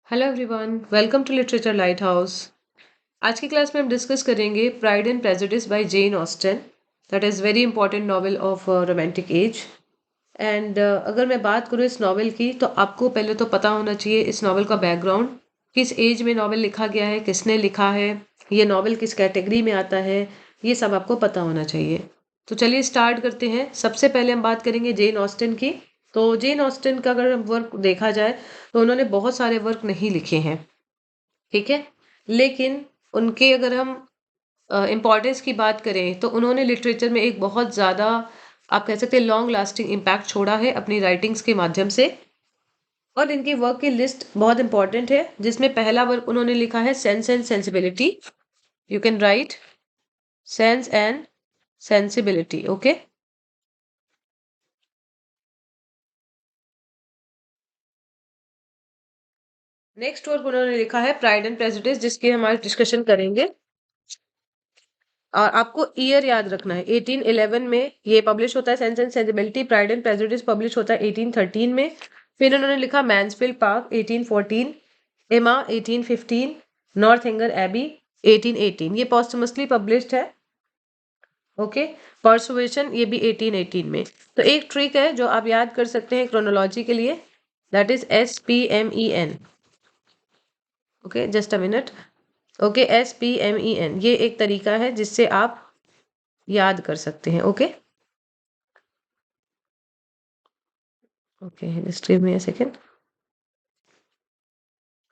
Hello everyone, welcome to Literature Lighthouse. आज की class में हम डिस्कस करेंगे Pride and Prejudice by Jane Austen. That is very important novel of romantic age. And अगर मैं बात करूँ इस नॉवेल की, तो आपको पहले तो पता होना चाहिए इस नॉवेल का बैकग्राउंड, किस एज में नॉवेल लिखा गया है, किसने लिखा है, ये नॉवेल किस कैटेगरी में आता है, ये सब आपको पता होना चाहिए। तो चलिए स्टार्ट करते हैं। सबसे पहले हम बात करेंगे जेन ऑस्टन की। तो जेन ऑस्टन का अगर वर्क देखा जाए तो उन्होंने बहुत सारे वर्क नहीं लिखे हैं, ठीक है। लेकिन उनके अगर हम इम्पोर्टेंस की बात करें तो उन्होंने लिटरेचर में एक बहुत ज़्यादा, आप कह सकते हैं, लॉन्ग लास्टिंग इम्पैक्ट छोड़ा है अपनी राइटिंग्स के माध्यम से। और इनकी वर्क की लिस्ट बहुत इंपॉर्टेंट है, जिसमें पहला वर्क उन्होंने लिखा है sense and sensibility. You can write sense and sensibility, okay. Next work उन्होंने लिखा है प्राइड एंड प्रेजुडिस, जिसकी हम आज डिस्कशन करेंगे। और आपको ईयर याद रखना है, 1811 में ये पब्लिश होता है sense and sensibility. Pride and prejudice publish होता है 1813 में। फिर उन्होंने लिखा मैन्सफील्ड पार्क 1814, एमा 1815, नॉर्थएंगर एबी 1818। ये पोस्टमसली पब्लिश्ड है, ओके। परसुएशन ये भी 1818 में। तो एक ट्रिक है जो आप याद कर सकते हैं क्रोनोलॉजी के लिए, that is SPMEN, okay. Just a minute, okay. SPMEN ये एक तरीका है जिससे आप याद कर सकते हैं, okay. Okay, just give me a second.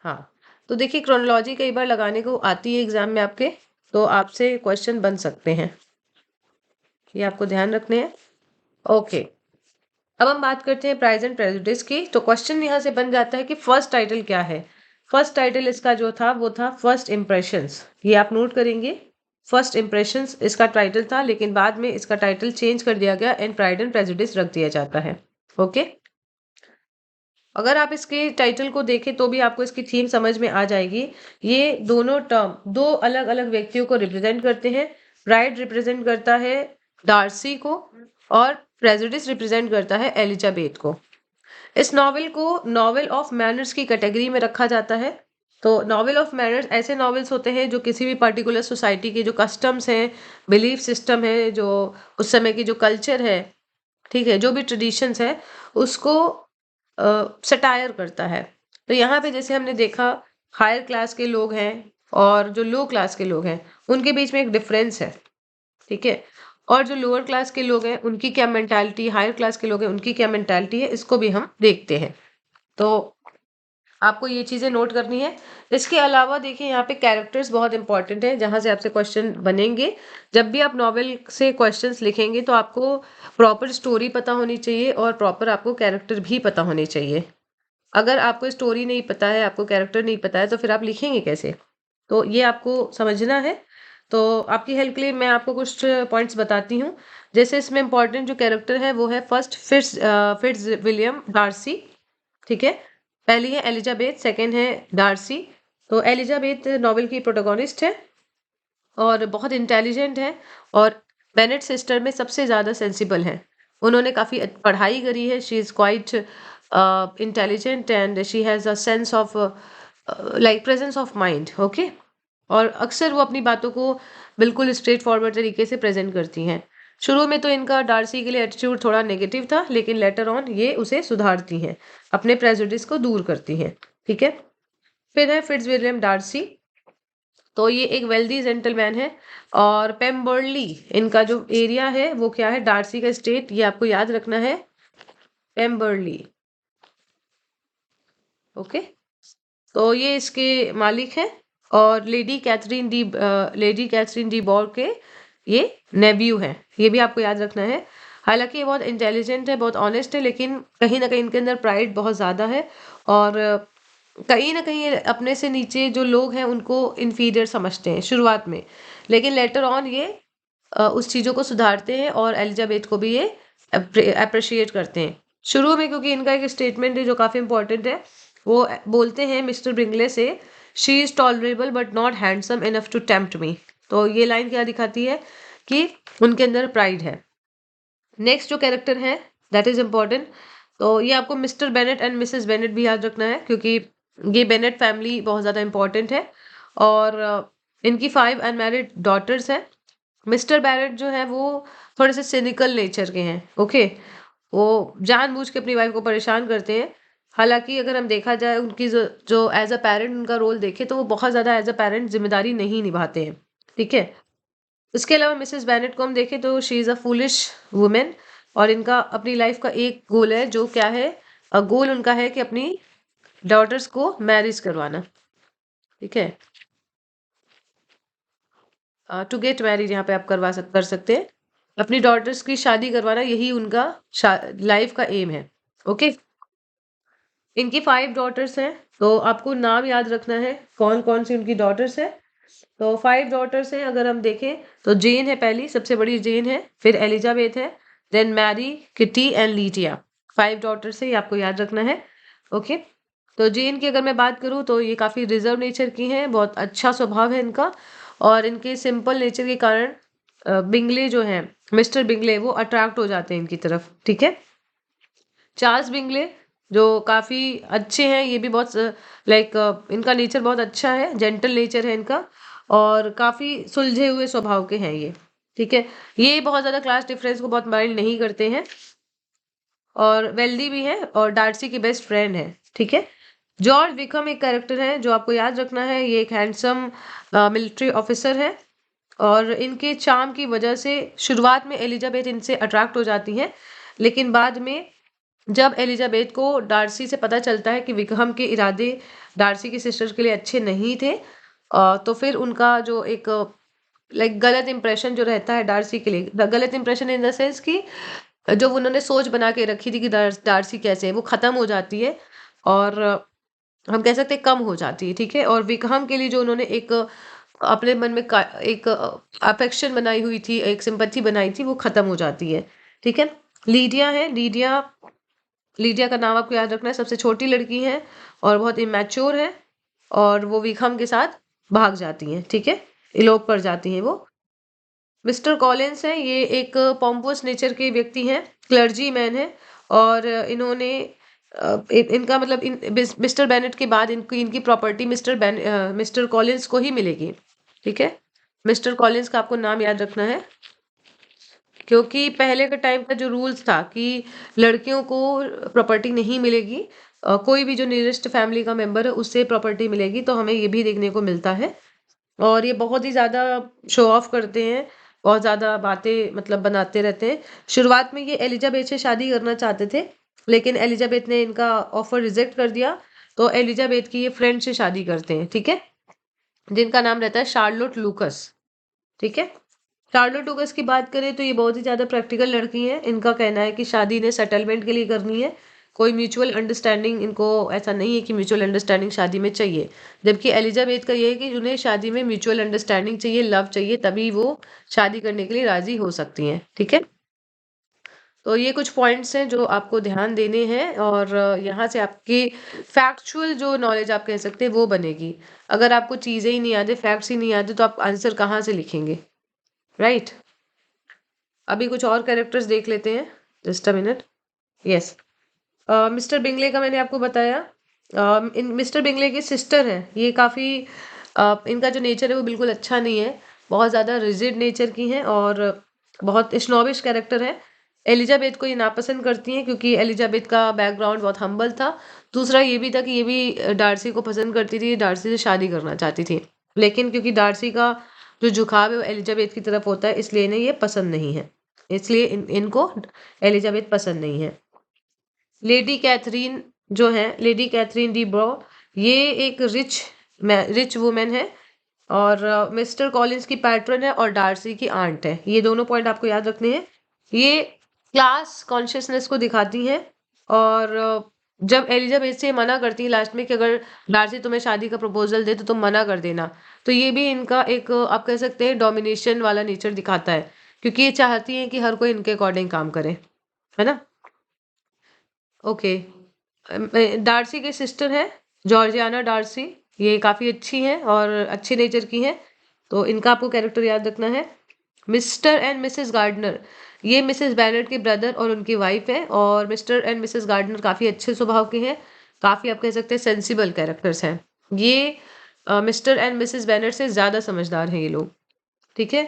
हाँ, तो देखिए क्रोनोलॉजी कई बार लगाने को आती है एग्जाम में आपके, तो आपसे क्वेश्चन बन सकते हैं, ये आपको ध्यान रखने हैं, ओके। अब हम बात करते हैं प्राइड एंड प्रेजुडिस की। तो क्वेश्चन यहाँ से बन जाता है कि फर्स्ट टाइटल क्या है। फर्स्ट टाइटल इसका जो था वो था फर्स्ट इम्प्रेशंस, ये आप नोट करेंगे। फर्स्ट इम्प्रेशंस इसका टाइटल था, लेकिन बाद में इसका टाइटल चेंज कर दिया गया एंड प्राइड एंड प्रेजुडिस रख दिया जाता है, ओके। अगर आप इसके टाइटल को देखें तो भी आपको इसकी थीम समझ में आ जाएगी। ये दोनों टर्म दो अलग अलग व्यक्तियों को रिप्रेजेंट करते हैं। प्राइड रिप्रेजेंट करता है डार्सी को और प्रेजुडिस रिप्रेजेंट करता है एलिजाबेथ को। इस नॉवेल को नॉवेल ऑफ मैनर्स की कैटेगरी में रखा जाता है। तो नॉवेल ऑफ मैनर्स ऐसे नॉवेल्स होते हैं जो किसी भी पर्टिकुलर सोसाइटी के जो कस्टम्स हैं, बिलीफ सिस्टम है, जो उस समय की जो कल्चर है, ठीक है, जो भी ट्रेडिशंस है, उसको सटायर करता है। तो यहाँ पे जैसे हमने देखा, हायर क्लास के लोग हैं और जो लो क्लास के लोग हैं, उनके बीच में एक डिफरेंस है, ठीक है। और जो लोअर क्लास के लोग हैं उनकी क्या मेंटालिटी, हायर क्लास के लोग हैं उनकी क्या मेंटालिटी है, इसको भी हम देखते हैं। तो आपको ये चीज़ें नोट करनी है। इसके अलावा देखिए यहाँ पे कैरेक्टर्स बहुत इंपॉर्टेंट है, जहाँ से आपसे क्वेश्चन बनेंगे। जब भी आप नॉवेल से क्वेश्चंस लिखेंगे तो आपको प्रॉपर स्टोरी पता होनी चाहिए और प्रॉपर आपको कैरेक्टर भी पता होने चाहिए। अगर आपको स्टोरी नहीं पता है, आपको कैरेक्टर नहीं पता है, तो फिर आप लिखेंगे कैसे? तो ये आपको समझना है। तो आपकी हेल्प के लिए मैं आपको कुछ पॉइंट्स बताती हूँ। जैसे इसमें इंपॉर्टेंट जो कैरेक्टर है वो है फर्स्ट फिट्ज विलियम डार्सी, ठीक है। पहली है एलिजाबेथ, सेकंड है डार्सी। तो एलिजाबेथ नॉवेल की प्रोटोगोनिस्ट है और बहुत इंटेलिजेंट है, और बेनेट सिस्टर में सबसे ज़्यादा सेंसिबल है। उन्होंने काफ़ी पढ़ाई करी है, she is quite intelligent and she has a sense of like presence of mind, okay. और अक्सर वो अपनी बातों को बिल्कुल स्ट्रेट फॉरवर्ड तरीके से प्रेजेंट करती हैं। शुरू में तो इनका डार्सी के लिए एटीट्यूड थोड़ा नेगेटिव था, लेकिन लेटर ऑन ये उसे सुधारती हैं, अपने प्रेजुडिस को दूर करती हैं, ठीक है। फिर है फिट्जविलियम डार्सी। तो ये एक वेल्दी जेंटलमैन है। और पेम्बर्ली इनका जो एरिया है वो क्या है, डार्सी का स्टेट, ये आपको याद रखना है, पेम्बर्ली, ओके। तो ये इसके मालिक हैं। और लेडी कैथरीन डी बॉर के ये नेव्यू हैं, ये भी आपको याद रखना है। हालांकि ये बहुत इंटेलिजेंट है, बहुत ऑनेस्ट है, लेकिन कहीं ना कहीं इनके अंदर प्राइड बहुत ज़्यादा है। और कहीं ना कहीं ये अपने से नीचे जो लोग हैं उनको इन्फीरियर समझते हैं शुरुआत में, लेकिन लेटर ऑन ये उस चीज़ों को सुधारते हैं और एलिजाबेथ को भी ये अप्रिशिएट करते हैं। शुरू में क्योंकि इनका एक स्टेटमेंट है जो काफ़ी इंपॉर्टेंट है, वो बोलते हैं मिस्टर ब्रिंगले से, she is tolerable but not handsome enough to tempt me. तो ये लाइन क्या दिखाती है कि उनके अंदर प्राइड है। नेक्स्ट जो कैरेक्टर है दैट इज़ इम्पॉर्टेंट। तो ये आपको mister Bennett and Mrs Bennett भी याद रखना है, क्योंकि ये बेनेट फैमिली बहुत ज़्यादा इम्पोर्टेंट है और इनकी 5 अनमैरिड डॉटर्स हैं। मिस्टर बैरेट जो है वो थोड़े से सिनिकल नेचर के हैं। ओके, वो जानबूझ के अपनी वाइफ को परेशान करते हैं। हालांकि अगर हम देखा जाए उनकी जो एज अ पेरेंट उनका रोल देखे तो वो बहुत ज़्यादा एज अ पेरेंट जिम्मेदारी नहीं निभाते हैं। ठीक है, इसके अलावा मिसेस बैनेट को हम देखें तो she is a foolish women और इनका अपनी लाइफ का एक गोल है, जो क्या है, गोल उनका है कि अपनी डॉटर्स को मैरिज करवाना। ठीक है, टू गेट मैरिड यहाँ पे आप कर सकते हैं, अपनी डॉटर्स की शादी करवाना, यही उनका लाइफ का एम है। ओके, इनकी 5 डॉटर्स हैं, तो आपको नाम याद रखना है कौन कौन सी उनकी डॉटर्स है। तो 5 डॉटर्स हैं, अगर हम देखें तो जेन है पहली, सबसे बड़ी जेन है, फिर एलिजाबेथ है, then Mary, Kitty and Lydia. 5 daughters है, ये आपको याद रखना है। ओके, तो जेन की अगर मैं बात करूँ तो ये काफ़ी रिजर्व नेचर की हैं, बहुत अच्छा स्वभाव है इनका और इनके सिंपल नेचर के कारण बिंगले जो हैं, मिस्टर बिंगले, वो अट्रैक्ट हो जाते हैं इनकी तरफ। ठीक है, चार्ल्स बिंगले जो काफ़ी अच्छे हैं, ये भी बहुत लाइक इनका नेचर बहुत अच्छा है, जेंटल नेचर है इनका और काफ़ी सुलझे हुए स्वभाव के हैं ये। ठीक है, ये बहुत ज़्यादा क्लास डिफरेंस को बहुत माइंड नहीं करते हैं और वेल्दी भी है और डार्सी की बेस्ट फ्रेंड है। ठीक है, जॉर्ज विकम एक कैरेक्टर है जो आपको याद रखना है, ये एक हैंडसम मिलिट्री ऑफिसर है और इनके चार्म की वजह से शुरुआत में एलिजाबेथ इनसे अट्रैक्ट हो जाती हैं, लेकिन बाद में जब एलिजाबेथ को डार्सी से पता चलता है कि विकहम के इरादे डार्सी की सिस्टर के लिए अच्छे नहीं थे, तो फिर उनका जो एक लाइक गलत इंप्रेशन जो रहता है डार्सी के लिए, गलत इंप्रेशन इन द सेंस कि जो उन्होंने सोच बना के रखी थी कि डार्सी कैसे है, वो ख़त्म हो जाती है और हम कह सकते हैं कम हो जाती है। ठीक है, और विकहम के लिए जो उन्होंने एक अपने मन में एक अफेक्शन बनाई हुई थी, एक सिंपैथी बनाई थी, वो ख़त्म हो जाती है। ठीक है, लीडिया है, लीडिया, लीडिया का नाम आपको याद रखना है, सबसे छोटी लड़की है और बहुत इमैच्योर है और वो विक्रम के साथ भाग जाती हैं। ठीक है, इलोप कर जाती हैं वो। मिस्टर कॉलिंस हैं, ये एक पॉम्पोस नेचर के व्यक्ति हैं, क्लर्जी मैन है और इन्होंने इनका मतलब मिस्टर बेनेट के बाद इनकी इनकी प्रॉपर्टी मिस्टर कॉलिंस को ही मिलेगी। ठीक है, मिस्टर कॉलिंस का आपको नाम याद रखना है क्योंकि पहले के टाइम का जो रूल्स था कि लड़कियों को प्रॉपर्टी नहीं मिलेगी, कोई भी जो नियरेस्ट फैमिली का मेंबर है उससे प्रॉपर्टी मिलेगी, तो हमें ये भी देखने को मिलता है और ये बहुत ही ज़्यादा शो ऑफ करते हैं, बहुत ज़्यादा बातें मतलब बनाते रहते हैं। शुरुआत में ये एलिजाबेथ से शादी करना चाहते थे, लेकिन एलिजाबेथ ने इनका ऑफर रिजेक्ट कर दिया, तो एलिजाबेथ की ये फ्रेंड से शादी करते हैं। ठीक है, जिनका नाम रहता है शार्लोट लूकस। ठीक है, शार्लोट लूकस की बात करें तो ये बहुत ही ज़्यादा प्रैक्टिकल लड़की हैं। इनका कहना है कि शादी ने सेटलमेंट के लिए करनी है, कोई म्यूचुअल अंडरस्टैंडिंग इनको ऐसा नहीं है कि म्यूचुअल अंडरस्टैंडिंग शादी में चाहिए, जबकि एलिजाबेथ का ये है कि उन्हें शादी में म्यूचुअल अंडरस्टैंडिंग चाहिए, लव चाहिए, तभी वो शादी करने के लिए राजी हो सकती हैं। ठीक है, तो ये कुछ पॉइंट्स हैं जो आपको ध्यान देने हैं और यहाँ से आपकी फैक्चुअल जो नॉलेज आप कह सकते हैं वो बनेगी। अगर आपको चीज़ें ही नहीं आती, फैक्ट्स ही नहीं आते, तो आप आंसर कहाँ से लिखेंगे, राइट? अभी कुछ और कैरेक्टर्स देख लेते हैं, just a minute. Yes, mister Bingley का मैंने आपको बताया, इन मिस्टर बिंगले की सिस्टर हैं, ये काफ़ी इनका जो नेचर है वो बिल्कुल अच्छा नहीं है, बहुत ज़्यादा रिजिड नेचर की हैं और बहुत स्नॉबिश कैरेक्टर है। एलिजाबेथ को ये नापसंद करती हैं क्योंकि एलिजाबेथ का बैकग्राउंड बहुत हम्बल था। दूसरा ये भी था कि ये भी डार्सी को पसंद करती थी, डार्सी से शादी करना चाहती थी, लेकिन क्योंकि डार्सी का जो झुकाव है वो एलिजाबेथ की तरफ होता है, इसलिए इन्हें ये पसंद नहीं है, इसलिए इनको एलिजाबेथ पसंद नहीं है। लेडी कैथरीन जो है, लेडी कैथरीन डी ब्रो, ये एक रिच वुमेन है और मिस्टर कॉलिंस की पैट्रन है और डार्सी की आंट है। ये दोनों पॉइंट आपको याद रखने हैं। ये क्लास कॉन्शियसनेस को दिखाती हैं और जब एलिजाबेथ से मना करती है लास्ट में कि अगर डार्सी तुम्हें शादी का प्रपोजल दे तो तुम मना कर देना, तो ये भी इनका एक आप कह सकते हैं डोमिनेशन वाला नेचर दिखाता है, क्योंकि ये चाहती हैं कि हर कोई इनके अकॉर्डिंग काम करे, है ना? ओके, डार्सी के सिस्टर है जॉर्जियाना डार्सी, ये काफ़ी अच्छी हैं और अच्छे नेचर की हैं, तो इनका आपको कैरेक्टर याद रखना है। मिस्टर एंड मिसेस गार्डनर, ये मिसेस बैनर्ड के ब्रदर और उनकी वाइफ है और मिस्टर एंड मिसेस गार्डनर काफ़ी अच्छे स्वभाव के हैं, काफ़ी आप कह सकते हैं सेंसिबल कैरेक्टर्स हैं। ये मिस्टर एंड मिसेस बेनेट से ज़्यादा समझदार हैं ये लोग, ठीक है?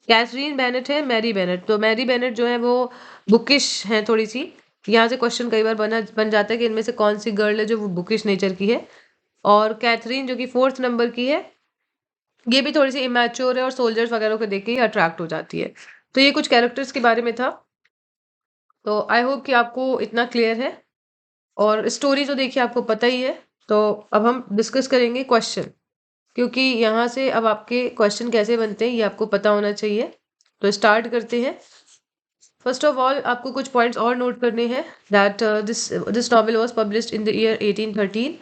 कैथरीन बेनेट है, मैरी बेनेट। तो मैरी बेनेट जो है वो बुकिश हैं थोड़ी-सी। यहाँ से क्वेश्चन कई बार बन जाता है कि इनमें से कौन-सी गर्ल है जो वो बुकिश नेचर की है। और कैथरीन जो कि 4th नंबर की है, ये भी थोड़ी-सी इमैच्योर है और सोल्जर्स वगैरह को देख के ही अट्रैक्ट हो जाती है। तो ये कुछ कैरेक्टर्स के बारे में था। तो आई होप कि आपको इतना क्लियर है और स्टोरी तो देखिए आपको पता ही है। तो अब हम डिस्कस करेंगे क्वेश्चन, क्योंकि यहाँ से अब आपके क्वेश्चन कैसे बनते हैं ये आपको पता होना चाहिए। तो स्टार्ट करते हैं। फर्स्ट ऑफ ऑल आपको कुछ पॉइंट्स और नोट करने हैं that this novel was published in the year 1813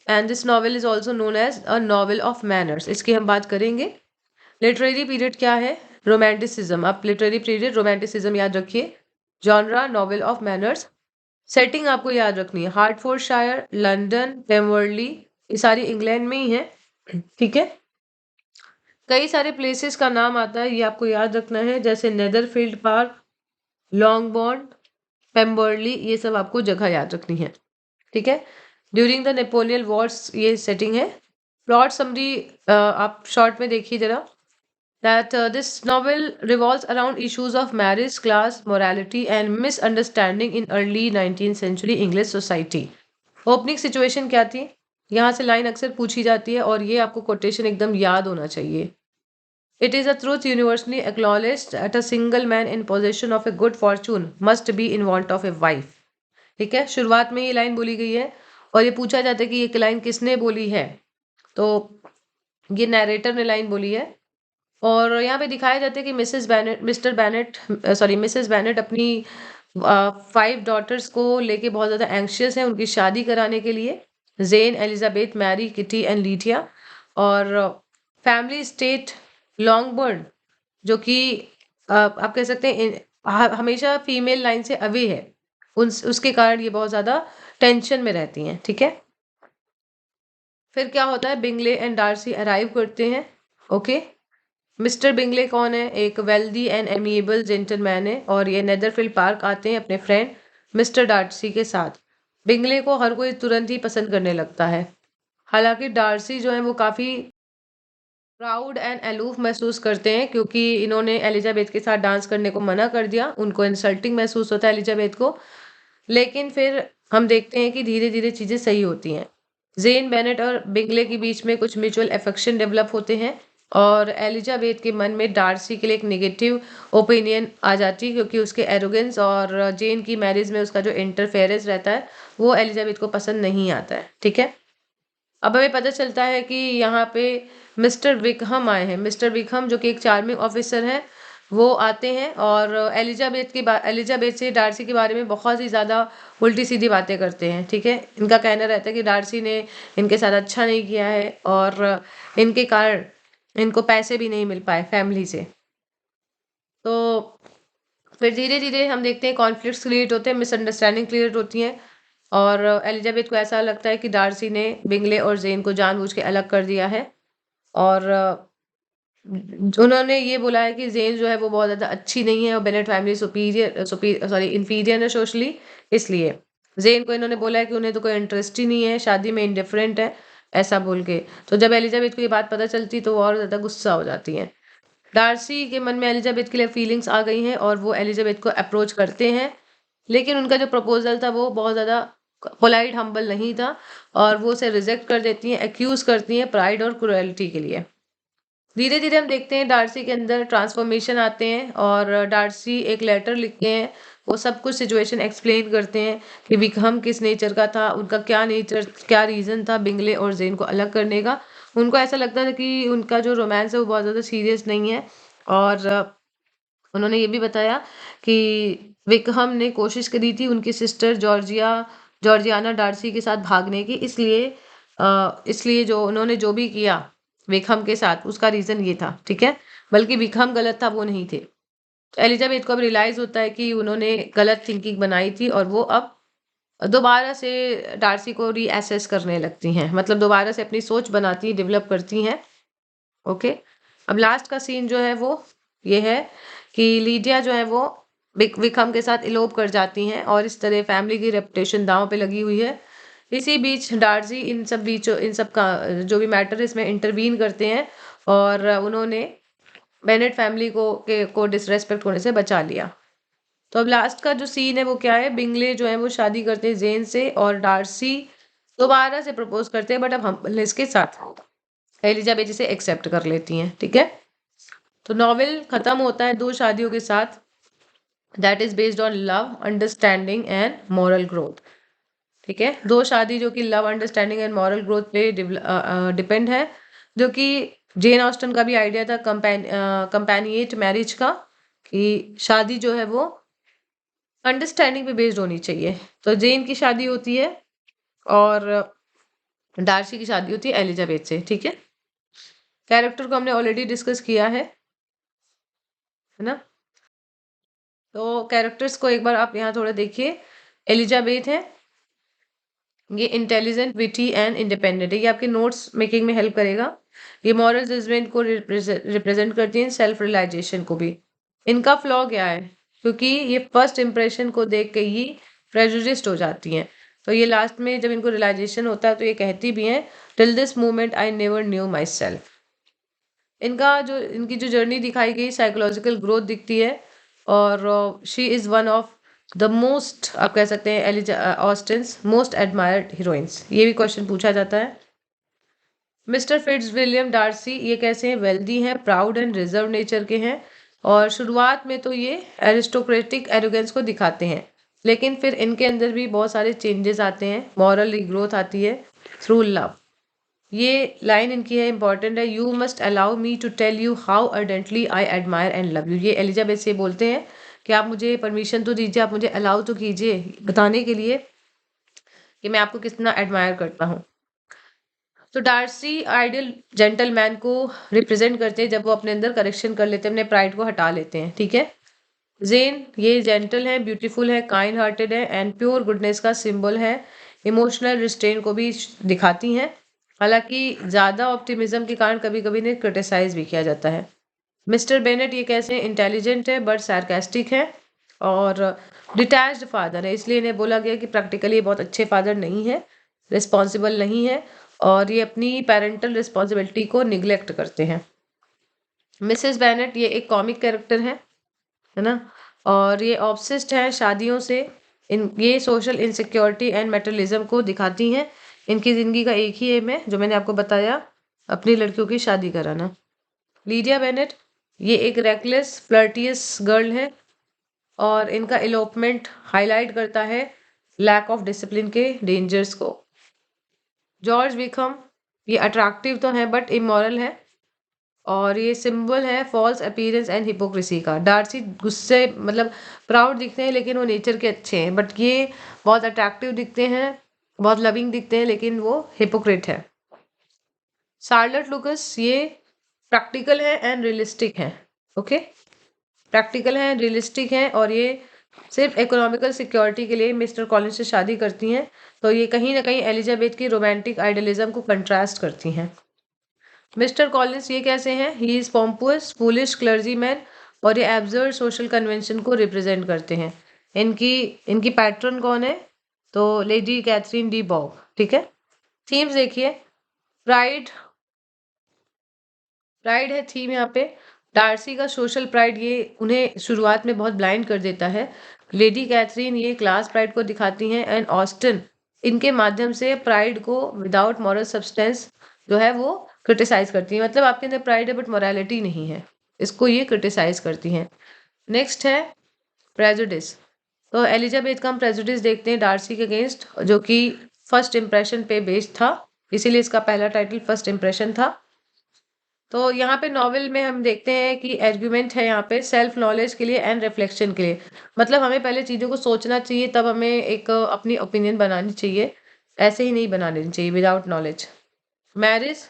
and this novel is also known as a novel of manners. इसकी हम बात करेंगे। लिटरेरी पीरियड क्या है? रोमांटिसिज्म। आप लिटरेरी पीरियड रोमांटिसिज्म याद रखिए। Genre novel of manners. Setting आपको याद रखनी है, हार्टफोर्डशायर, लंदन, पेमवर्ली, ये सारी इंग्लैंड में ही है, ठीक है? कई सारे प्लेसेस का नाम आता है, ये आपको याद रखना है, जैसे नेदरफील्ड पार्क, लॉन्गबॉर्न, पेम्बर्ली, ये सब आपको जगह याद रखनी है, ठीक है? ड्यूरिंग द नेपोलियन वॉर्स ये सेटिंग है। प्लॉट समरी आप शॉर्ट में देखिए जरा। That this novel revolves around issues of marriage, class, morality, and misunderstanding in early 19th century English society. Opening situation क्या थी? यहाँ से लाइन अक्सर पूछी जाती है और ये आपको कोटेशन एकदम याद होना चाहिए। It is a truth universally acknowledged that a single man in possession of a good fortune must be in want of a wife. ठीक है, शुरुआत में ये लाइन बोली गई है और ये पूछा जाता है कि ये लाइन किसने बोली है? तो ये नैरेटर ने लाइन बोली है और यहाँ पे दिखाया जाता है कि मिसेस बेनेट अपनी 5 डॉटर्स को लेके बहुत ज़्यादा एंग्शियस है उनकी शादी कराने के लिए। Jane, Elizabeth, Mary, Kitty and Lydia. और फैमिली स्टेट लॉन्गबर्न जो कि आप कह सकते हैं हमेशा फीमेल लाइन से अवे है, उसके कारण ये बहुत ज़्यादा टेंशन में रहती हैं, ठीक है? फिर क्या होता है, बिंगले एंड डार्सी अराइव करते हैं, ओके? मिस्टर बिंगले कौन है? एक वेल्दी एंड एमिएबल जेंटलमैन है और ये नेदरफील्ड पार्क आते हैं अपने फ्रेंड मिस्टर डार्सी के साथ। बिंगले को हर कोई तुरंत ही पसंद करने लगता है। हालांकि डार्सी जो है वो काफ़ी प्राउड एंड अलूफ महसूस करते हैं क्योंकि इन्होंने एलिजाबेथ के साथ डांस करने को मना कर दिया। उनको इंसल्टिंग महसूस होता है एलिजाबेथ को। लेकिन फिर हम देखते हैं कि धीरे धीरे चीज़ें सही होती हैं। जेन बेनेट और बिंगले के बीच में कुछ म्यूचुअल अफेक्शन डेवलप होते हैं और एलिजाबेथ के मन में डार्सी के लिए एक नेगेटिव ओपिनियन आ जाती है क्योंकि उसके एरोगेंस और जेन की मैरिज में उसका जो इंटरफेरेंस रहता है वो एलिजाबेथ को पसंद नहीं आता है, ठीक है? अब हमें पता चलता है कि यहाँ पे मिस्टर विकहम आए हैं। मिस्टर विकहम जो कि एक चार्मिंग ऑफिसर हैं, वो आते हैं और एलिजाबेथ से डार्सी के बारे में बहुत ही ज़्यादा उल्टी सीधी बातें करते हैं, ठीक है? इनका कहना रहता है कि डार्सी ने इनके साथ अच्छा नहीं किया है और इनके कारण इनको पैसे भी नहीं मिल पाए फैमिली से। तो फिर धीरे धीरे हम देखते हैं कॉन्फ्लिक्ट्स क्रिएट होते हैं, मिसअंडरस्टैंडिंग क्रिएट होती हैं और एलिजाबेथ को ऐसा लगता है कि डार्सी ने बिंगले और जेन को जानबूझ के अलग कर दिया है और उन्होंने ये बोला है कि जेन जो है वो बहुत ज़्यादा अच्छी नहीं है और बेनेट फैमिली इंफीरियर है सोशली, इसलिए जेन को इन्होंने बोला है कि उन्हें तो कोई इंटरेस्ट ही नहीं है, शादी में इंडिफरेंट है, ऐसा बोल के। तो जब एलिजाबेथ को ये बात पता चलती तो वो और ज़्यादा गुस्सा हो जाती हैं। डार्सी के मन में एलिजाबेथ के लिए फीलिंग्स आ गई हैं और वो एलिजाबेथ को अप्रोच करते हैं, लेकिन उनका जो प्रपोजल था वो बहुत ज़्यादा पोलाइट हम्बल नहीं था और वो उसे रिजेक्ट कर देती हैं, एक्यूज करती हैं प्राइड और क्रुएल्टी के लिए। धीरे धीरे हम देखते हैं डार्सी के अंदर ट्रांसफॉर्मेशन आते हैं और डार्सी एक लेटर लिखते हैं। वो सब कुछ सिचुएशन एक्सप्लेन करते हैं कि विक्रम किस नेचर का था, उनका क्या नेचर, क्या रीज़न था बिंगले और जेन को अलग करने का। उनको ऐसा लगता था कि उनका जो रोमांस है वो बहुत ज़्यादा सीरियस नहीं है और उन्होंने ये भी बताया कि विक्रम ने कोशिश करी थी उनकी सिस्टर जॉर्जियाना डार्सी के साथ भागने की, इसलिए जो उन्होंने जो भी किया विक्रम के साथ उसका रीज़न ये था, ठीक है? बल्कि विक्रम गलत था, वो नहीं थे। तो एलिजाबेथ को अब रियलाइज़ होता है कि उन्होंने गलत थिंकिंग बनाई थी और वो अब दोबारा से डार्सी को रीअसेस करने लगती हैं, मतलब दोबारा से अपनी सोच बनाती हैं, डेवलप करती हैं, ओके? अब लास्ट का सीन जो है वो ये है कि लीडिया जो है वो विक्रम के साथ इलोप कर जाती हैं और इस तरह फैमिली की रेपुटेशन दांव पे लगी हुई है। इसी बीच डार्सी इन सब का जो भी मैटर है इसमें इंटरवीन करते हैं और उन्होंने बेनेट फैमिली को डिसरेस्पेक्ट होने से बचा लिया। तो अब लास्ट का जो सीन है वो क्या है, बिंगले जो है वो शादी करते हैं जेन से और डार्सी दोबारा से प्रपोज करते हैं, बट अब हम्बलनेस के साथ एलिजाबेथ इसे एक्सेप्ट कर लेती हैं। ठीक है, तो नॉवेल खत्म होता है 2 शादियों के साथ, that is based on love, understanding and moral growth. ठीक है, 2 शादी जो कि love, understanding and moral growth पे डिपेंड है, जो कि जेन ऑस्टन का भी आइडिया था कंपेनिएट मैरिज का, कि शादी जो है वो अंडरस्टैंडिंग पे बेस्ड होनी चाहिए। तो जेन की शादी होती है और डार्सी की शादी होती है एलिजाबेथ से। ठीक है, कैरेक्टर को हमने ऑलरेडी डिस्कस किया है ना। तो कैरेक्टर्स को एक बार आप यहाँ थोड़ा देखिए। एलिजाबेथ है, ये इंटेलिजेंट, विटी एंड इंडिपेंडेंट है, ये आपके नोट्स मेकिंग में हेल्प करेगा। ये मॉरल जजमेंट को रिप्रेजेंट करती हैं, सेल्फ रियलाइजेशन को भी। इनका फ्लॉ क्या है, क्योंकि ये फर्स्ट इंप्रेशन को देख के ही प्रेजुडिस्ड हो जाती हैं। तो ये लास्ट में जब इनको रियलाइजेशन होता है तो ये कहती भी हैं, till this moment I never knew my self. इनकी जो जर्नी दिखाई गई, साइकोलॉजिकल ग्रोथ दिखती है और she is one of the most, आप कह सकते हैं ऑस्टिन्स मोस्ट एडमायर्ड हीरोइंस। ये भी क्वेश्चन पूछा जाता है। मिस्टर फिट्ज विलियम डार्सी ये कैसे हैं, वेल्दी हैं, प्राउड एंड रिजर्व नेचर के हैं और शुरुआत में तो ये एरिस्टोक्रेटिक एरोगेंस को दिखाते हैं, लेकिन फिर इनके अंदर भी बहुत सारे चेंजेस आते हैं, मॉरल ग्रोथ आती है थ्रू लव। ये लाइन इनकी है, इंपॉर्टेंट है, you must allow me to tell you how ardently I admire and love you. ये एलिजाबेथ से बोलते हैं कि आप मुझे परमिशन तो दीजिए, आप मुझे अलाउ तो कीजिए बताने के लिए कि मैं आपको कितना एडमायर करता हूँ। तो डार्सी आइडियल जेंटलमैन को रिप्रेजेंट करते हैं जब वो अपने अंदर करेक्शन कर लेते हैं, अपने प्राइड को हटा लेते हैं। ठीक है, जेन ये जेंटल है, ब्यूटीफुल है, काइंड हार्टेड है एंड प्योर गुडनेस का सिंबल है, इमोशनल रिस्ट्रेन को भी दिखाती हैं। हालांकि ज़्यादा ऑप्टिमिज्म के कारण कभी कभी इन्हें क्रिटिसाइज भी किया जाता है। मिस्टर बेनेट ये कैसे इंटेलिजेंट है बट सार्केस्टिक है और डिटैच्ड फादर है, इसलिए इन्हें बोला गया कि प्रैक्टिकली ये बहुत अच्छे फादर नहीं है, रिस्पॉन्सिबल नहीं है और ये अपनी पेरेंटल रिस्पॉन्सिबिलिटी को निग्लेक्ट करते हैं। मिसेस बेनेट ये एक कॉमिक कैरेक्टर है ना, और ये ऑब्सेस्ड है शादियों से। ये सोशल इनसिक्योरिटी एंड मेटरलिज्म को दिखाती हैं। इनकी ज़िंदगी का एक ही एम है जो मैंने आपको बताया, अपनी लड़कियों की शादी कराना। लीडिया बेनेट ये एक रेकलेस फ्लर्टियस गर्ल है और इनका इलोपमेंट हाईलाइट करता है लैक ऑफ डिसिप्लिन के डेंजर्स को। जॉर्ज विकहम ये अट्रैक्टिव तो है बट इमोरल है और ये सिंबल है फॉल्स अपीयरेंस एंड हिपोक्रेसी का। डार्सी गुस्से मतलब प्राउड दिखते हैं लेकिन वो नेचर के अच्छे हैं, बट ये बहुत अट्रैक्टिव दिखते हैं, बहुत लविंग दिखते हैं, लेकिन वो हिपोक्रेट है। शार्लट लुकस ये प्रैक्टिकल है एंड रियलिस्टिक है। ओके, प्रैक्टिकल है, रियलिस्टिक है और ये सिर्फ इकोनॉमिकल सिक्योरिटी के लिए मिस्टर कॉलिंस से शादी करती हैं। तो ये कहीं ना कहीं एलिजाबेथ की रोमांटिक आइडियलिज्म को कंट्रास्ट करती हैं। मिस्टर कॉलिंस ये कैसे हैं, ही इज़ पॉम्पुअस फूलिश क्लर्जीमैन और ये एब्जर्ड सोशल कन्वेंशन को रिप्रेजेंट करते हैं। इनकी इनकी पैट्रन कौन है, तो लेडी कैथरीन डी बॉग। ठीक है, थीम्स देखिए, प्राइड, प्राइड है थीम यहाँ पे। डार्सी का सोशल प्राइड ये उन्हें शुरुआत में बहुत ब्लाइंड कर देता है। लेडी कैथरीन ये क्लास प्राइड को दिखाती हैं एंड ऑस्टन इनके माध्यम से प्राइड को विदाउट मॉरल सब्सटेंस जो है वो क्रिटिसाइज करती हैं। मतलब आपके अंदर प्राइड है बट मोरालिटी नहीं है, इसको ये क्रिटिसाइज करती हैं। नेक्स्ट है प्रेजुडिस। तो एलिजाबेथ का हम प्रेजुडिस देखते हैं डार्सी के अगेंस्ट, जो कि फर्स्ट इंप्रेशन पे बेस्ड था, इसीलिए इसका पहला टाइटल फर्स्ट इंप्रेशन था। तो यहाँ पे नॉवेल में हम देखते हैं कि आर्गुमेंट है यहाँ पे सेल्फ नॉलेज के लिए एंड रिफ्लेक्शन के लिए। मतलब हमें पहले चीज़ों को सोचना चाहिए, तब हमें एक अपनी ओपिनियन बनानी चाहिए, ऐसे ही नहीं बना लेनी चाहिए विदाउट नॉलेज। मैरिज,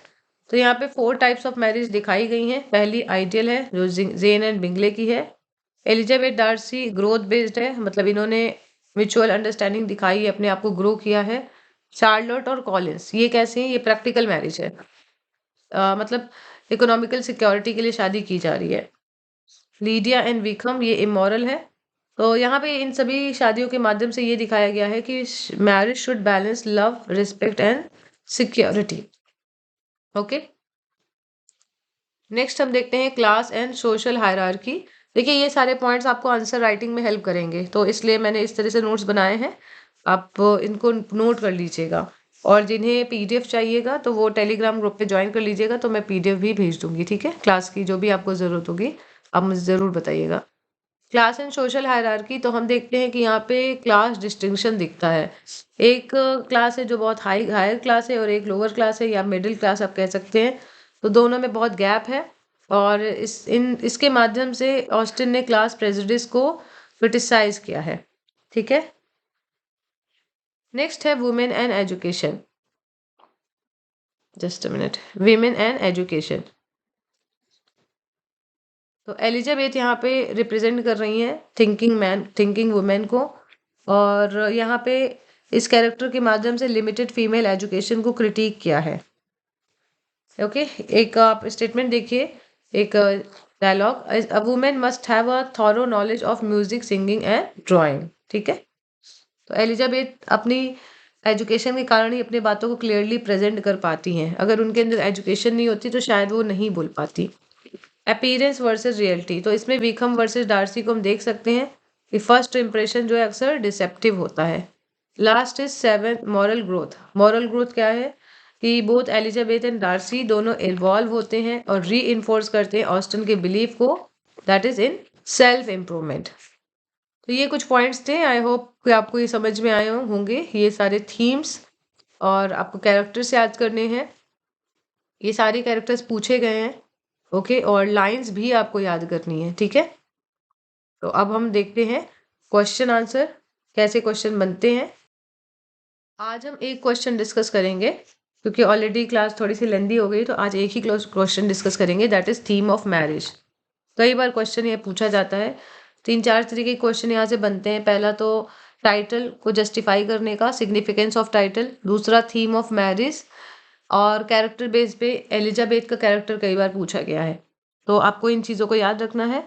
तो यहाँ पे 4 टाइप्स ऑफ मैरिज दिखाई गई हैं। पहली आइडियल है जो जेन एंड बिंगले की है। एलिजाबेथ डार्सी ग्रोथ बेस्ड है, मतलब इन्होंने म्यूचुअल अंडरस्टैंडिंग दिखाई, अपने आप को ग्रो किया है। चार्लोट और कॉलिंस ये कैसे हैं, ये प्रैक्टिकल मैरिज है, मतलब इकोनॉमिकल सिक्योरिटी के लिए शादी की जा रही है। लीडिया एंड विकम ये इमोरल है। तो यहाँ पे इन सभी शादियों के माध्यम से ये दिखाया गया है कि marriage should balance love, respect and security. Okay, next हम देखते हैं क्लास एंड सोशल हायरार्की। देखिए ये सारे पॉइंट्स आपको आंसर राइटिंग में हेल्प करेंगे, तो इसलिए मैंने इस तरह से नोट्स बनाए हैं, आप इनको नोट कर लीजिएगा। और जिन्हें पीडीएफ चाहिएगा तो वो टेलीग्राम ग्रुप पे ज्वाइन कर लीजिएगा, तो मैं पीडीएफ भी भेज दूंगी। ठीक है, क्लास की जो भी आपको ज़रूरत होगी आप मुझे ज़रूर बताइएगा। क्लास एंड सोशल हायरार्की, तो हम देखते हैं कि यहाँ पे क्लास डिस्टिंक्शन दिखता है। एक क्लास है जो बहुत हायर क्लास है और एक लोअर क्लास है या मिडिल क्लास आप कह सकते हैं, तो दोनों में बहुत गैप है। और इसके माध्यम से ऑस्टिन ने क्लास प्रेजुडिस को क्रिटिसाइज किया है। ठीक है, नेक्स्ट है women and education. Just a minute, women and education. तो एलिजाबेथ यहाँ पे रिप्रेजेंट कर रही हैं थिंकिंग वुमेन को, और यहाँ पे इस कैरेक्टर के माध्यम से लिमिटेड फीमेल एजुकेशन को क्रिटिक किया है। ओके, एक आप स्टेटमेंट देखिए, एक dialogue, a women must have a thorough knowledge of music, singing and drawing. ठीक है, तो एलिजाबेथ अपनी एजुकेशन के कारण ही अपनी बातों को क्लियरली प्रेजेंट कर पाती हैं। अगर उनके अंदर एजुकेशन नहीं होती तो शायद वो नहीं बोल पाती। अपीयरेंस वर्सेस रियलिटी, तो इसमें विकम वर्सेस डार्सी को हम देख सकते हैं कि फर्स्ट इंप्रेशन जो है अक्सर डिसेप्टिव होता है। Last is 7 moral growth. Moral growth क्या है कि बोथ एलिजाबेथ एंड डार्सी दोनों इन्वॉल्व होते हैं और री इन्फोर्स करते हैं ऑस्टन के बिलीफ को, that is in self improvement. तो ये कुछ पॉइंट्स थे, आई होप कि आपको ये समझ में आए होंगे ये सारे थीम्स। और आपको कैरेक्टर्स याद करने हैं, ये सारे कैरेक्टर्स पूछे गए हैं। ओके, और लाइंस भी आपको याद करनी है। ठीक है, तो अब हम देखते हैं क्वेश्चन आंसर, कैसे क्वेश्चन बनते हैं। आज हम एक क्वेश्चन डिस्कस करेंगे, क्योंकि ऑलरेडी क्लास थोड़ी सी लेंदी हो गई, तो आज एक ही क्वेश्चन डिस्कस करेंगे, that is theme of marriage. कई बार क्वेश्चन ये पूछा जाता है, 3-4 तरीके के क्वेश्चन यहाँ से बनते हैं। पहला तो टाइटल को जस्टिफाई करने का, सिग्निफिकेंस ऑफ टाइटल। दूसरा थीम ऑफ मैरिज, और कैरेक्टर बेस पे एलिजाबेथ का कैरेक्टर कई बार पूछा गया है, तो आपको इन चीज़ों को याद रखना है।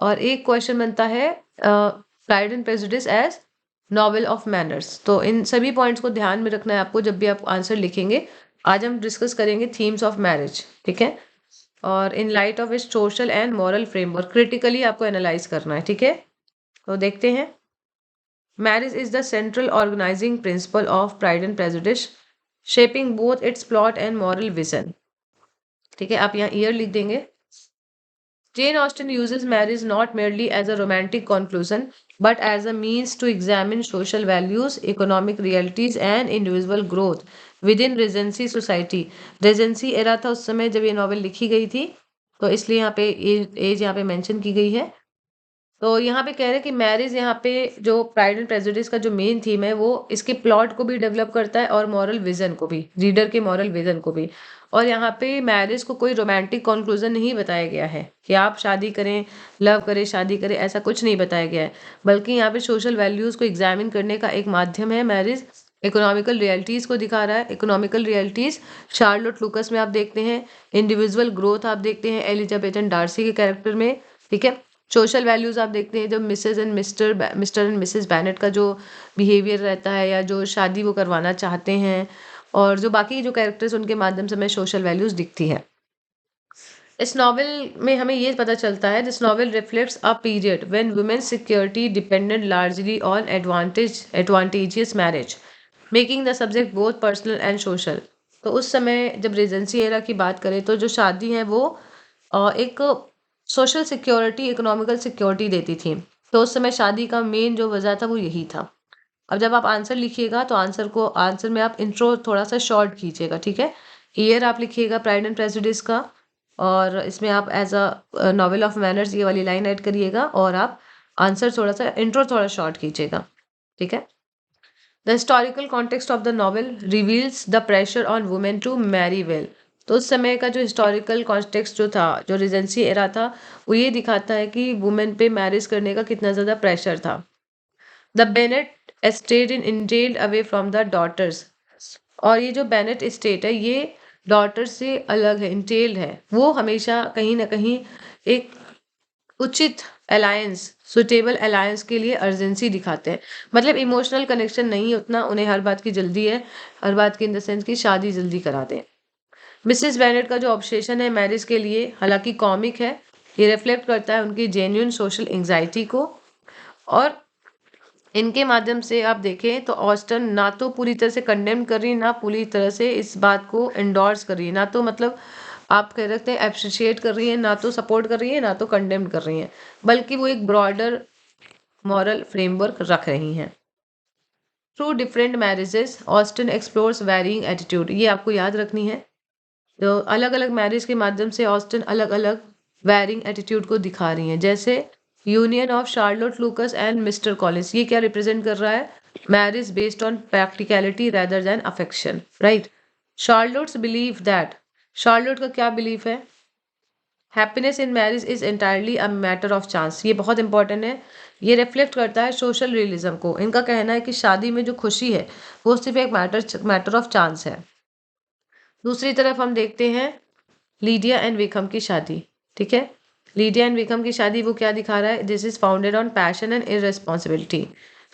और एक क्वेश्चन बनता है Pride and Prejudice as novel of manners. तो इन सभी पॉइंट्स को ध्यान में रखना है आपको जब भी आप आंसर लिखेंगे। आज हम डिस्कस करेंगे थीम्स ऑफ मैरिज। ठीक है, और in light of its social and moral framework critically आपको एनालाइज करना है। ठीक है, तो देखते हैं। Marriage is the central organising principle of Pride and Prejudice, shaping both its plot and moral vision. ठीक है, आप यहाँ ईयर लिख देंगे। Jane Austen uses marriage not merely as a romantic conclusion, but as a means to examine social values, economic realities, and individual growth within Regency society. Regency era था उस समय जब ये नॉवेल लिखी गई थी, तो इसलिए यहाँ पे एज यहाँ पे मेंशन की गई है। तो यहाँ पे कह रहे हैं कि मैरिज यहाँ पे जो प्राइड एंड प्रेजुडिस का जो मेन थीम है वो इसके प्लॉट को भी डेवलप करता है और मॉरल विजन को भी, रीडर के मॉरल विजन को भी। और यहाँ पे मैरिज को कोई रोमांटिक कंक्लूजन नहीं बताया गया है कि आप शादी करें, लव करें, शादी करें, ऐसा कुछ नहीं बताया गया है। बल्कि यहाँ पे सोशल वैल्यूज़ को एग्जामिन करने का एक माध्यम है मैरिज। इकोनॉमिकल रियलिटीज़ को दिखा रहा है। इकोनॉमिकल रियलिटीज़ शार्लोट लुकस में आप देखते हैं, इंडिविजुअल ग्रोथ आप देखते हैं एलिजाबेथ एंड डार्सी के कैरेक्टर में। ठीक है, सोशल वैल्यूज़ आप देखते हैं, जब मिस्टर एंड मिसेस बैनेट का जो बिहेवियर रहता है या जो शादी वो करवाना चाहते हैं, और जो बाकी जो कैरेक्टर्स उनके माध्यम से हमें सोशल वैल्यूज़ दिखती हैं। इस नॉवल में हमें ये पता चलता है, this novel reflects a period when women's security depended largely on advantageous marriage, making the subject both personal and social. तो उस समय जब रेजेंसी एरा की बात करें तो जो शादी है वो एक सोशल सिक्योरिटी, इकोनॉमिकल सिक्योरिटी देती थी। तो उस समय शादी का मेन जो वजह था वो यही था। अब जब आप आंसर लिखिएगा तो आंसर में आप इंट्रो थोड़ा सा शॉर्ट कीजिएगा। ठीक है, ईयर आप लिखिएगा प्राइड एंड प्रेजुडिस का, और इसमें आप as a novel of manners ये वाली लाइन ऐड करिएगा, और आप आंसर थोड़ा सा इंट्रो थोड़ा शॉर्ट कीजिएगा। ठीक है, the historical context of the novel reveals the pressure on women to marry well. तो उस समय का जो हिस्टोरिकल कॉन्टेक्स्ट जो था, जो रिजेंसी एरा था, वो ये दिखाता है कि वुमेन पे मैरिज करने का कितना ज़्यादा प्रेशर था। The Bennet estate in entailed away from the daughters, और ये जो बेनेट एस्टेट है ये डॉटर से अलग है, इंटेल्ड है। वो हमेशा कहीं ना कहीं एक उचित अलायंस, सुटेबल अलायंस के लिए अर्जेंसी दिखाते हैं, मतलब इमोशनल कनेक्शन नहीं उतना, उन्हें हर बात की जल्दी है, हर बात की इन द सेंस की शादी जल्दी करा दें। मिसेस बेनेट का जो ऑब्सेशन है मैरिज के लिए, हालांकि कॉमिक है, ये रिफ्लेक्ट करता है उनकी जेन्युइन सोशल एंजाइटी को। और इनके माध्यम से आप देखें तो ऑस्टन ना तो पूरी तरह से कंडेम कर रही है, ना पूरी तरह से इस बात को एंडोर्स कर रही है, ना तो मतलब आप कह सकते हैं अप्रिशिएट कर रही है, ना तो सपोर्ट कर रही है, ना तो कंडेम कर रही है, बल्कि वो एक ब्रॉडर मॉरल फ्रेमवर्क रख रही हैं। Through different marriages Austen explores varying attitude, ये आपको याद रखनी है। तो अलग अलग मैरिज के माध्यम से ऑस्टन अलग अलग वैरिंग एटीट्यूड को दिखा रही हैं। जैसे union of Charlotte Lucas and mister Collins, ये क्या रिप्रेजेंट कर रहा है? Marriage based on practicality rather than affection, right. Charlotte's believe that, Charlotte का क्या बिलीफ है? Happiness in marriage is entirely a matter of chance, ये बहुत इंपॉर्टेंट है। ये रिफ्लेक्ट करता है सोशल रियलिज्म को। इनका कहना है कि शादी में जो खुशी है वो सिर्फ एक मैटर ऑफ चांस है। दूसरी तरफ हम देखते हैं लीडिया एंड विक्रम की शादी, ठीक है। लीडिया एंड विक्रम की शादी वो क्या दिखा रहा है? This is founded on passion and irresponsibility.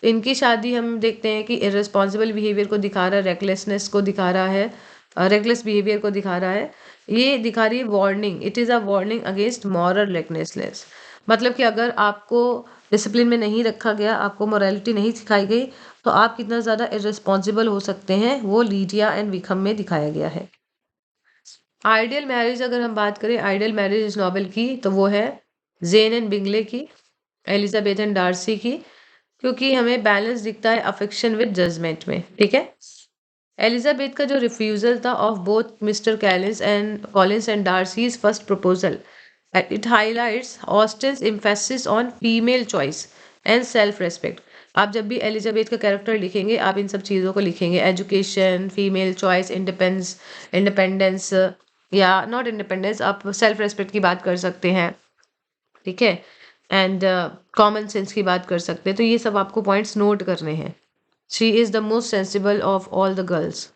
इनकी शादी हम देखते हैं कि इररिस्पॉन्सिबल बिहेवियर को दिखा रहा है, रेकलेसनेस को दिखा रहा है, रेकलेस बिहेवियर को दिखा रहा है। ये दिखा रही है warning, it is a warning against moral recklessness. मतलब कि अगर आपको डिसिप्लिन में नहीं रखा गया, आपको मोरालिटी नहीं सिखाई गई, तो आप कितना ज़्यादा इररिस्पॉन्सिबल हो सकते हैं, वो लीडिया एंड विक्रम में दिखाया गया है। आइडियल मैरिज अगर हम बात करें, आइडियल मैरिज इस नॉवेल की, तो वो है जेन एंड बिंगले की, एलिजाबेथ एंड डार्सी की, क्योंकि हमें बैलेंस दिखता है अफेक्शन विद जजमेंट में, ठीक है। एलिजाबेथ का जो रिफ्यूजल था of both mister Collins and Darcy's first proposal, it highlights Austen's emphasis on female choice and self respect. आप जब भी एलिजाबेथ का कैरेक्टर लिखेंगे, आप इन सब चीज़ों को लिखेंगे, एजुकेशन, फीमेल चॉइस, इंडिपेंडेंस, या नॉट इंडिपेंडेंस, आप सेल्फ रेस्पेक्ट की बात कर सकते हैं, ठीक है, एंड कॉमन सेंस की बात कर सकते हैं। तो ये सब आपको पॉइंट्स नोट करने हैं। She is the most sensible of all the girls.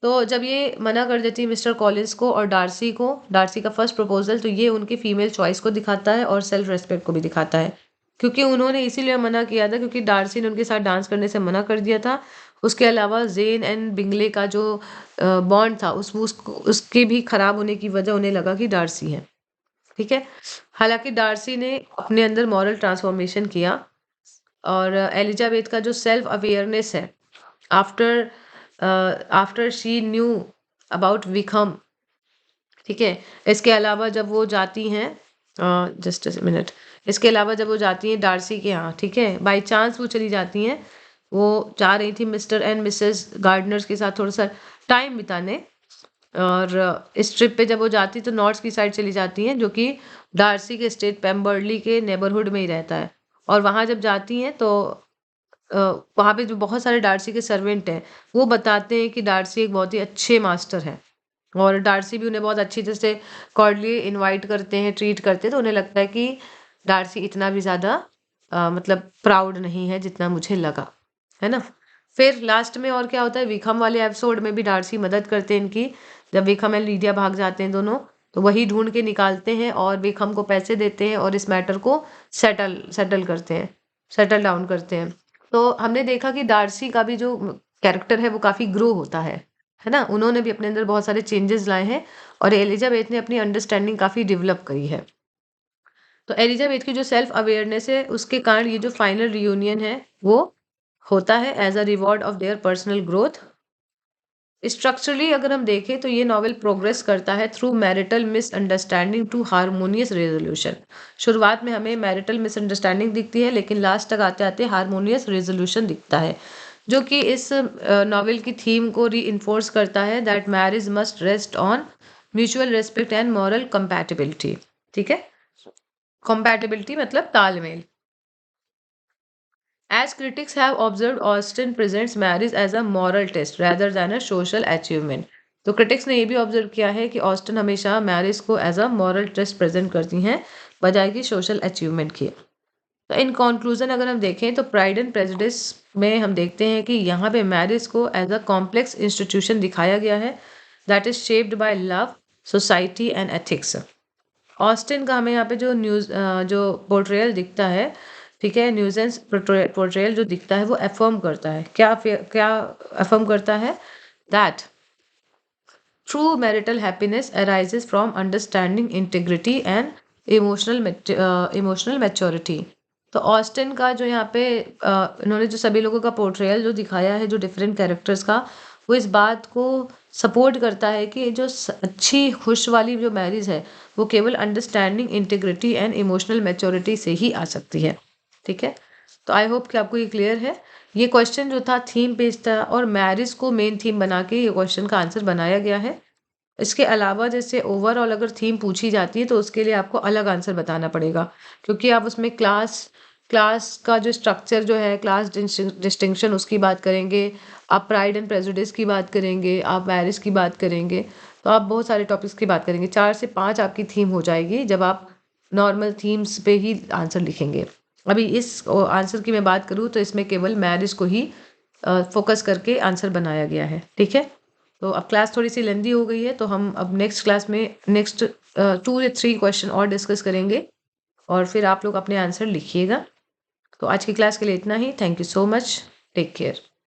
तो जब ये मना कर देती है मिस्टर कॉलिंस को और डार्सी को, डार्सी का फर्स्ट प्रपोजल, तो ये उनकी फीमेल चॉइस को दिखाता है और सेल्फ रेस्पेक्ट को भी दिखाता है, क्योंकि उन्होंने इसीलिए मना किया था क्योंकि डार्सी ने उनके साथ डांस करने से मना कर दिया था। उसके अलावा जेन एंड बिंगले का जो बॉन्ड था उसके भी खराब होने की वजह उन्हें लगा कि डार्सी है, ठीक है। हालांकि डार्सी ने अपने अंदर मॉरल ट्रांसफॉर्मेशन किया, और एलिजाबेथ का जो सेल्फ अवेयरनेस है after after she knew about Vikram, ठीक है। इसके अलावा जब वो जाती हैं, जस्ट मिनट, इसके अलावा जब वो जाती हैं डार्सी के यहाँ, ठीक है, बाई चांस वो चली जाती हैं, वो जा रही थी मिस्टर एंड मिसेस गार्डनर्स के साथ थोड़ा सा टाइम बिताने, और इस ट्रिप पे जब वो जाती तो नॉर्थ की साइड चली जाती हैं, जो कि डार्सी के स्टेट पेम्बर्ली के नेबरहुड में ही रहता है। और वहाँ जब जाती हैं तो वहाँ पे जो बहुत सारे डार्सी के सर्वेंट हैं, वो बताते हैं कि डार्सी एक बहुत ही अच्छे मास्टर हैं, और डार्सी भी उन्हें बहुत अच्छी तरह से कॉर्डली इनवाइट करते हैं, ट्रीट करते हैं। तो उन्हें लगता है कि डार्सी इतना भी ज़्यादा मतलब प्राउड नहीं है जितना मुझे लगा, है ना। फिर लास्ट में और क्या होता है, विक्रम वाले एपिसोड में भी डार्सी मदद करते हैं इनकी। जब विक्रम एंड लीडिया भाग जाते हैं दोनों, तो वही ढूंढ के निकालते हैं और विक्रम को पैसे देते हैं और इस मैटर को सेटल करते हैं, सेटल डाउन करते हैं। तो हमने देखा कि डार्सी का भी जो कैरेक्टर है वो काफ़ी ग्रो होता है ना। उन्होंने भी अपने अंदर बहुत सारे चेंजेस लाए हैं, और एलिजाबेथ ने अपनी अंडरस्टैंडिंग काफ़ी डेवलप करी है। तो एलिजाबेथ की जो सेल्फ अवेयरनेस है, उसके कारण ये जो फाइनल रियूनियन है वो होता है as a reward of their personal growth. Structurally अगर हम देखें तो ये नॉवेल प्रोग्रेस करता है through marital misunderstanding to harmonious resolution. शुरुआत में हमें मैरिटल मिसअंडरस्टैंडिंग दिखती है, लेकिन लास्ट तक आते आते हारमोनियस रेजोल्यूशन दिखता है, जो कि इस नॉवेल की थीम को री करता है, that marriage must rest on mutual respect and moral compatibility, ठीक है। कंपैटिबिलिटी मतलब तालमेल। As critics have observed, Austen presents marriage as a moral test rather than a social achievement. तो critics ने ये भी ऑब्जर्व किया है कि ऑस्टन हमेशा मैरिज को as a moral test present करती हैं बजाय कि सोशल अचीवमेंट की। तो इन कंक्लूजन अगर हम देखें तो प्राइड एंड प्रेजुडिस में हम देखते हैं कि यहाँ पे मैरिज को एज अ कॉम्प्लेक्स इंस्टीट्यूशन दिखाया गया है that is shaped by love, society and ethics. Austin का हमें यहाँ पे जो जो पोर्ट्रेयल दिखता है, ठीक है, न्यूजेंस पोर्ट्रेयल जो दिखता है वो अफर्म करता है, क्या अफर्म करता है, that true marital happiness arises from understanding integrity and emotional maturity. तो ऑस्टिन का जो यहाँ पे इन्होंने जो सभी लोगों का पोर्ट्रेयल जो दिखाया है, जो डिफरेंट कैरेक्टर्स का, वो इस बात को सपोर्ट करता है कि जो अच्छी खुश वाली जो मैरिज है वो केवल understanding integrity and emotional maturity से ही आ सकती है। ठीक है, तो आई होप कि आपको ये क्लियर है। ये क्वेश्चन जो था थीम बेस्ड था और मैरिज को मेन थीम बना के ये क्वेश्चन का आंसर बनाया गया है। इसके अलावा जैसे ओवरऑल अगर थीम पूछी जाती है तो उसके लिए आपको अलग आंसर बताना पड़ेगा, क्योंकि आप उसमें क्लास का जो स्ट्रक्चर जो है, क्लास डिस्टिंक्शन, उसकी बात करेंगे, आप प्राइड एंड प्रेजुडिस की बात करेंगे, आप मैरिज की बात करेंगे, तो आप बहुत सारे टॉपिक्स की बात करेंगे। 4 से 5 आपकी थीम हो जाएगी जब आप नॉर्मल थीम्स पे ही आंसर लिखेंगे। अभी इस आंसर की मैं बात करूँ तो इसमें केवल मैरिज को ही फोकस करके आंसर बनाया गया है। ठीक है, तो अब क्लास थोड़ी सी लेंदी हो गई है, तो हम अब नेक्स्ट क्लास में नेक्स्ट 2 या 3 क्वेश्चन और डिस्कस करेंगे और फिर आप लोग अपने आंसर लिखिएगा। तो आज की क्लास के लिए इतना ही। Thank you so much, take care.